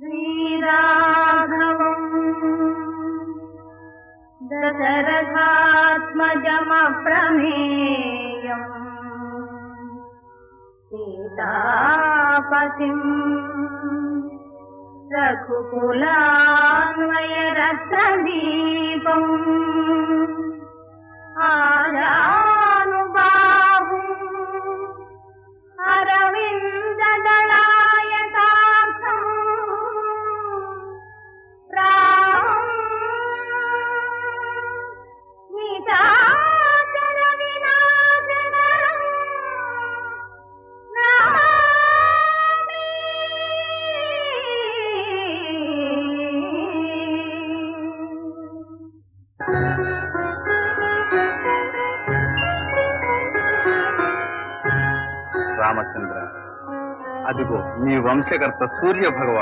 श्रीराघवम् दशरथात्मजमप्रमेयम् सीतापतिम् रघुकुलान्वयरत्नदीपम् आजानुबाहुम् अरविन्ददलायताक्षम् रामम् निशाचरविनाशकरम् नमामि। రామచంద్ర, అదిగో నీ వంశకర్త సూర్య భగవాన్